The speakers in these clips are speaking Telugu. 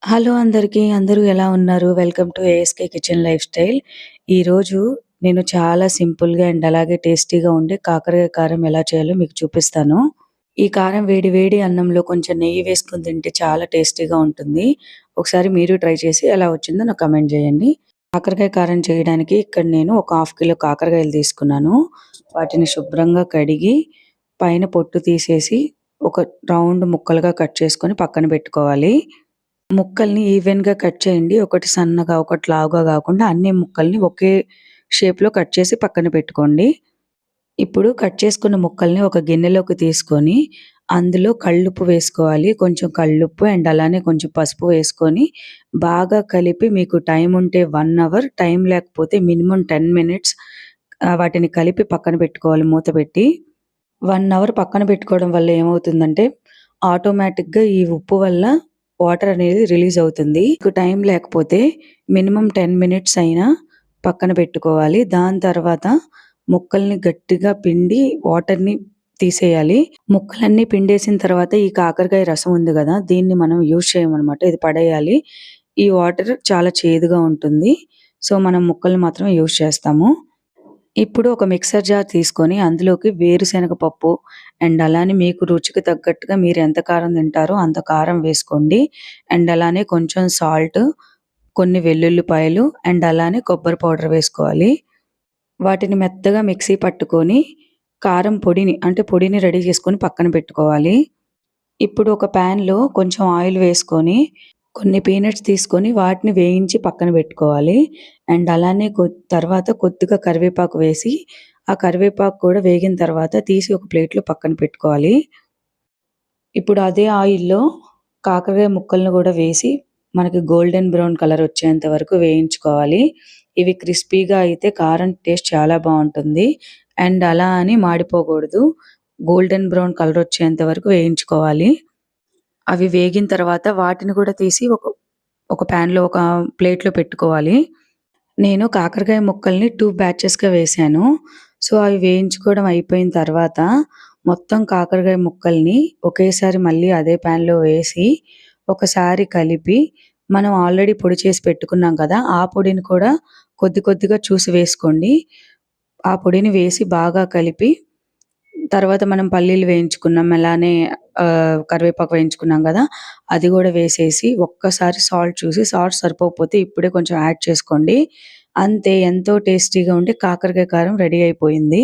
హలో అందరికీ. అందరూ ఎలా ఉన్నారు? Welcome to ASK kitchen life style. ఈరోజు నేను చాలా సింపుల్‌గా అండ్ అలాగే టేస్టీగా ఉండే కాకరకాయ కారం ఎలా చేయాలో మీకు చూపిస్తాను. ఈ కారం వేడి వేడి అన్నంలో కొంచెం నెయ్యి వేసుకొని తింటే చాలా టేస్టీగా ఉంటుంది. ఒకసారి మీరు ట్రై చేసి ఎలా వచ్చిందో నాకు కామెంట్ చేయండి. కాకరకాయ కారం చేయడానికి ఇక్కడ నేను ఒక హాఫ్ కిలో కాకరకాయలు తీసుకున్నాను. వాటిని శుభ్రంగా కడిగి పైన పొట్టు తీసేసి ఒక రౌండ్ ముక్కలుగా కట్ చేసుకొని పక్కన పెట్టుకోవాలి. ముక్కల్ని ఈవెన్‌గా కట్ చేయండి. ఒకటి సన్నగా, ఒకటి లావుగా గాకుండా అన్ని ముక్కల్ని ఒకే షేప్‌లో కట్ చేసి పక్కన పెట్టుకోండి. ఇప్పుడు కట్ చేసుకున్న ముక్కల్ని ఒక గిన్నెలోకి తీసుకొని, అందులో కల్లుప్పు వేసుకోవాలి. కొంచెం కల్లుప్పు అండ్ అలానే కొంచెం పసుపు వేసుకొని, బాగా కలిపి మీకు టైం ఉంటే 1 అవర్, టైం లేకపోతే మినిమమ్ 10 మినిట్స్ వాటిని కలిపి పక్కన పెట్టుకోవాలి మూత పెట్టి. 1 అవర్ పక్కన పెట్టుకోవడం వల్ల ఏమవుతుందంటే, ఆటోమేటిక్‌గా ఈ ఉప్పు వల్ల వాటర్ అనేది రిలీజ్ అవుతుంది. మీకు టైం లేకపోతే మినిమమ్ 10 మినిట్స్ అయినా పక్కన పెట్టుకోవాలి. దాని తర్వాత ముక్కల్ని గట్టిగా పిండి వాటర్‌ని తీసేయాలి. ముక్కలన్నీ పిండేసిన తర్వాత ఈ కాకరకాయ రసం ఉంది గదా! దీన్ని మనం యూజ్ చేయమనమాట. ఇది పడేయాలి. ఈ వాటర్ చాలా చేదుగా ఉంటుంది. సో, మనం ముక్కల్ని మాత్రం యూజ్ చేస్తాము. ఇప్పుడు ఒక మిక్సర్ జార్ తీసుకొని అందులోకి వేరుశనగ పప్పు అండ్ అలానే మీకు రుచికి తగ్గట్టుగా మీరు ఎంత కారం తింటారో అంత కారం వేసుకోండి. అండ్ అలానే కొంచెం సాల్ట్, కొన్ని వెల్లుల్లిపాయలు అండ్ అలానే కొబ్బరి పౌడర్ వేసుకోవాలి. వాటిని మెత్తగా మిక్సీ పట్టుకొని కారం పొడిని అంటే పొడిని రెడీ చేసుకొని పక్కన పెట్టుకోవాలి. ఇప్పుడు ఒక పాన్‌లో కొంచెం ఆయిల్ వేసుకొని, కొన్ని పీనట్స్ తీసుకొని వాటిని వేయించి పక్కన పెట్టుకోవాలి. అండ్ అలానే తర్వాత కొద్దిగా కరివేపాకు వేసి, ఆ కరివేపాకు కూడా వేగిన తర్వాత తీసి ఒక ప్లేట్‌లో పక్కన పెట్టుకోవాలి. ఇప్పుడు అదే ఆయిల్‌లో కాకరకాయ ముక్కలను గూడా వేసి, మనకి గోల్డెన్ బ్రౌన్ కలర్ వచ్చేంత వరకు వేయించుకోవాలి. ఇవి క్రిస్పీగా అయితే కారం టేస్ట్ చాలా బావుంటుంది. అండ్ అలా అని మాడిపోకూడదు. గోల్డెన్ బ్రౌన్ కలర్ వచ్చేంత వరకు వేయించుకోవాలి. అవి వేగిన తర్వాత వాటిని కూడా తీసి ఒక పాన్‌లో ఒక ప్లేట్‌లో పెట్టుకోవాలి. నేను కాకరకాయ ముక్కల్ని 2 బ్యాచెస్‌గా వేశాను. సో, అవి వేయించుకోవడం అయిపోయిన తర్వాత మొత్తం కాకరకాయ ముక్కల్ని ఒకేసారి మళ్ళీ అదే పాన్‌లో వేసి, ఒకసారి కలిపి మనం ఆల్రెడీ పొడి చేసి పెట్టుకున్నాం కదా! ఆ పొడిని కూడా కొద్ది కొద్దిగా చూసి వేసుకోండి. ఆ పొడిని వేసి బాగా కలిపి తర్వాత మనం పల్లీలు వేయించుకున్నాం. అలానే కరివేపాకు వేయించుకున్నాం గదా! అది గూడా వేసేసి ఒక్కసారి సాల్ట్ చూసి సాల్ట్ సరిపోకపోతే ఇప్పుడే కొంచెం యాడ్ చేసుకోండి. అంతే ఎంతో టేస్టీగా ఉండే కాకరకాయ కారం రెడీ అయిపోయింది.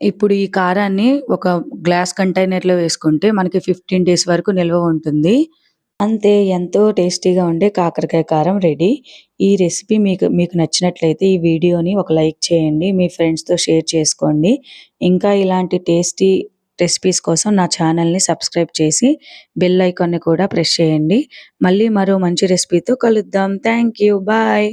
ఇప్పుడు ఈ కారాన్ని ఒక గ్లాస్ కంటైనర్‌లో వేసుకుంటే మనకి 15 డేస్ వరకు నిల్వ ఉంటుంది. అంతే ఎంతో టేస్టీగా ఉండే కాకరకాయ కారం రెడీ. ఈ రెసిపీ మీకు మీకు నచ్చినట్లయితే ఈ వీడియోని ఒక లైక్ చేయండి. మీ ఫ్రెండ్స్‌తో షేర్ చేసుకోండి. ఇంకా ఇలాంటి టేస్టీ రెసిపీస్ కోసం నా ఛానల్‌ని సబ్స్క్రైబ్ చేసి బెల్ ఐకాన్‌ని కూడా ప్రెస్ చేయండి. మళ్ళీ మరో మంచి రెసిపీతో కలుద్దాం. Thank you. బాయ్.